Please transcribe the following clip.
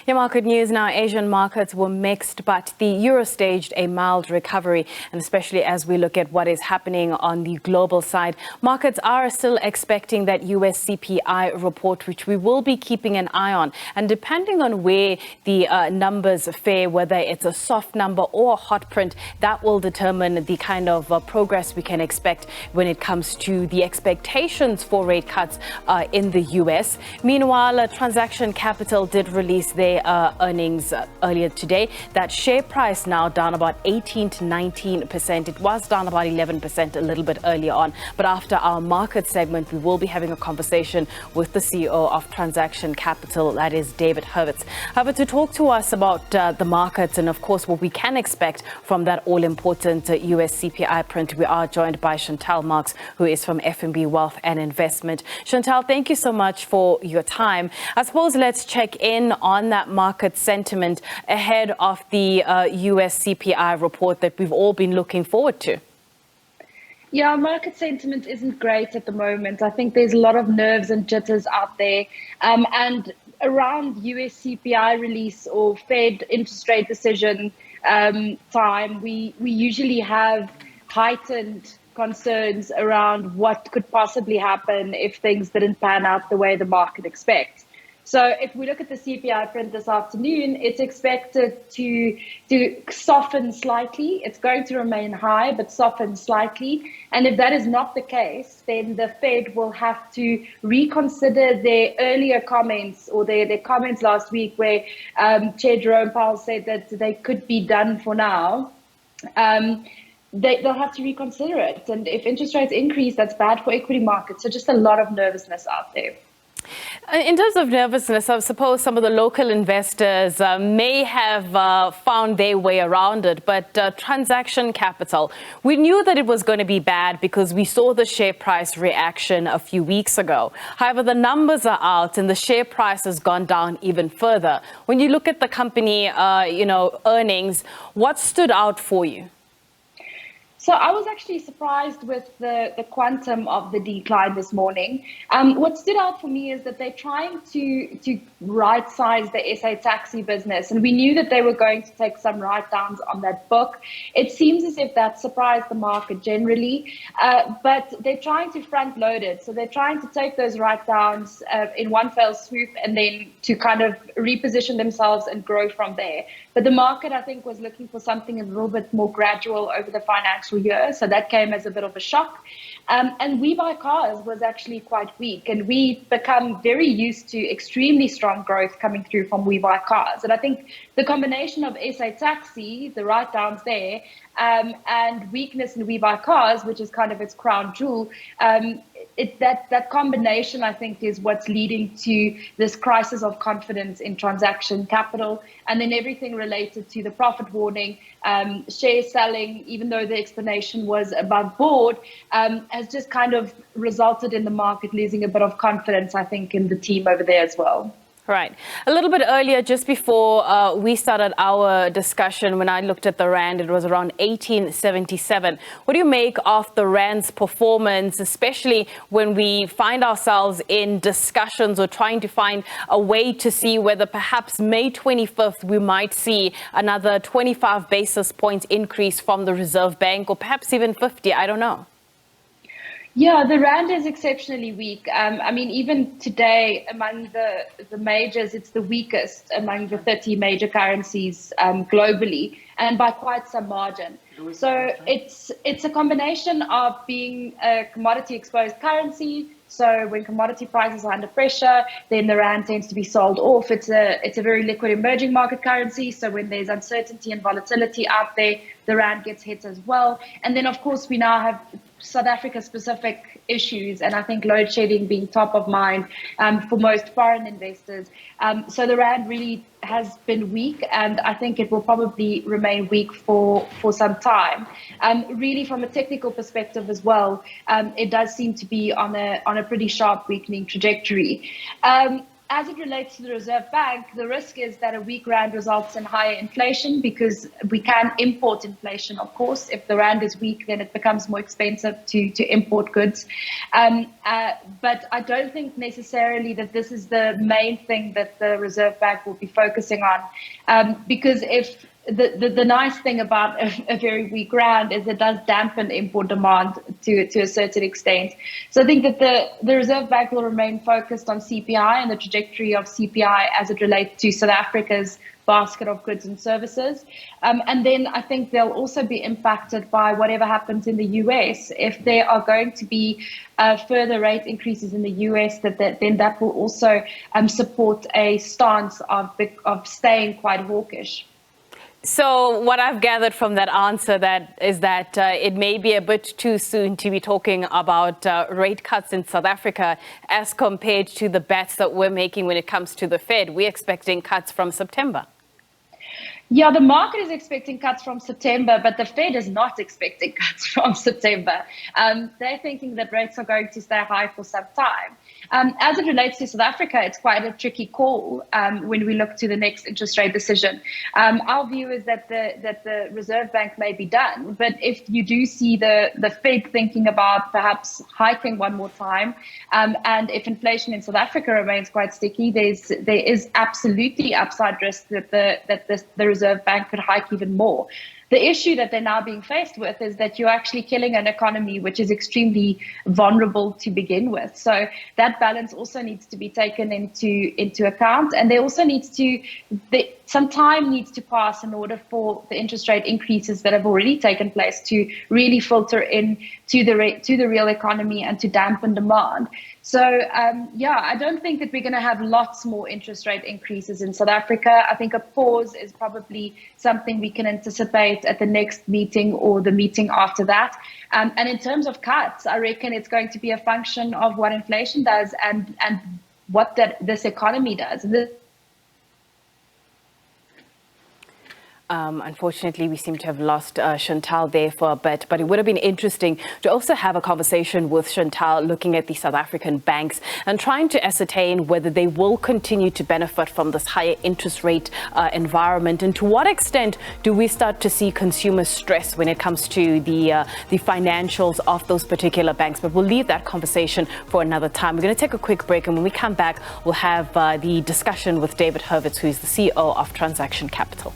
Your market news now. Asian markets were mixed, but the euro staged a mild recovery, and especially as we look at what is happening on the global side, markets are still expecting that US CPI report, which we will be keeping an eye on. And depending on where the numbers fare, whether it's a soft number or a hot print, that will determine the kind of progress we can expect when it comes to the expectations for rate cuts in the US. Meanwhile, Transaction Capital did release their earnings earlier today. That share price now down about 18 to 19%. It was down about 11% a little bit earlier on. But after our market segment, we will be having a conversation with the CEO of Transaction Capital, that is David Hurwitz. However, to talk to us about the markets and, of course, what we can expect from that all-important US CPI print, we are joined by Chantal Marx, who is from FNB Wealth and Investment. Chantal, thank you so much for your time. I suppose let's check in on that market sentiment ahead of the US CPI report that we've all been looking forward to. Yeah, market sentiment isn't great at the moment. I think there's a lot of nerves and jitters out there. And around US CPI release or Fed interest rate decision time, we usually have heightened concerns around what could possibly happen if things didn't pan out the way the market expects. So if we look at the CPI print this afternoon, it's expected to soften slightly. It's going to remain high, but soften slightly. And if that is not the case, then the Fed will have to reconsider their earlier comments or their comments last week where Chair Jerome Powell said that they could be done for now. They'll have to reconsider it. And if interest rates increase, that's bad for equity markets. So just a lot of nervousness out there. In terms of nervousness, I suppose some of the local investors may have found their way around it. But Transaction Capital, we knew that it was going to be bad because we saw the share price reaction a few weeks ago. However, the numbers are out and the share price has gone down even further. When you look at the company, earnings, what stood out for you? So I was actually surprised with the quantum of the decline this morning. What stood out for me is that they're trying to right-size the SA taxi business. And we knew that they were going to take some write-downs on that book. It seems as if that surprised the market generally. But they're trying to front-load it. So they're trying to take those write-downs in one fell swoop and then to kind of reposition themselves and grow from there. But the market, I think, was looking for something a little bit more gradual over the financial year. So that came as a bit of a shock. And We Buy Cars was actually quite weak. And we become very used to extremely strong growth coming through from We Buy Cars. And I think the combination of SA Taxi, the write-downs there, and weakness in We Buy Cars, which is kind of its crown jewel, that combination, I think, is what's leading to this crisis of confidence in Transaction Capital. And then everything related to the profit warning, share selling, even though the explanation was above board, has just kind of resulted in the market losing a bit of confidence, I think, in the team over there as well. Right. A little bit earlier, just before we started our discussion, when I looked at the Rand, it was around 1877. What do you make of the Rand's performance, especially when we find ourselves in discussions or trying to find a way to see whether perhaps May 25th we might see another 25 basis points increase from the Reserve Bank, or perhaps even 50? I don't know. Yeah, the Rand is exceptionally weak. I mean, even today, among the majors, it's the weakest among the 30 major currencies globally, and by quite some margin. So it's a combination of being a commodity-exposed currency. So when commodity prices are under pressure, then the Rand tends to be sold off. It's a very liquid emerging market currency. So when there's uncertainty and volatility out there, the Rand gets hit as well. And then, of course, we now have South Africa-specific issues, and I think load shedding being top of mind for most foreign investors. So the Rand really has been weak, and I think it will probably remain weak for some time. Really, from a technical perspective as well, it does seem to be on a pretty sharp weakening trajectory. as it relates to the Reserve Bank, the risk is that a weak rand results in higher inflation because we can import inflation, of course. If the rand is weak, then it becomes more expensive to import goods. But I don't think necessarily that this is the main thing that the Reserve Bank will be focusing on, because if the nice thing about a very weak rand is it does dampen import demand to a certain extent. So I think that the Reserve Bank will remain focused on CPI and the trajectory of CPI as it relates to South Africa's basket of goods and services. And then I think they'll also be impacted by whatever happens in the US. If there are going to be further rate increases in the US, then that will also support a stance of staying quite hawkish. So what I've gathered from that answer is that it may be a bit too soon to be talking about rate cuts in South Africa as compared to the bets that we're making when it comes to the Fed. We're expecting cuts from September. Yeah, the market is expecting cuts from September, but the Fed is not expecting cuts from September. They're thinking that rates are going to stay high for some time. As it relates to South Africa, it's quite a tricky call when we look to the next interest rate decision. Our view is that the Reserve Bank may be done, but if you do see the Fed thinking about perhaps hiking one more time, and if inflation in South Africa remains quite sticky, there is absolutely upside risk that the Reserve Bank could hike even more. The issue that they're now being faced with is that you're actually killing an economy which is extremely vulnerable to begin with. So that balance also needs to be taken into account. And there also some time needs to pass in order for the interest rate increases that have already taken place to really filter in to the real economy and to dampen demand. So, I don't think that we're going to have lots more interest rate increases in South Africa. I think a pause is probably something we can anticipate at the next meeting or the meeting after that. And in terms of cuts, I reckon it's going to be a function of what inflation does and what this economy does. Unfortunately, we seem to have lost Chantal there for a bit, but it would have been interesting to also have a conversation with Chantal looking at the South African banks and trying to ascertain whether they will continue to benefit from this higher interest rate environment, and to what extent do we start to see consumer stress when it comes to the financials of those particular banks. But we'll leave that conversation for another time. We're going to take a quick break, and when we come back, we'll have the discussion with David Hurwitz, who is the CEO of Transaction Capital.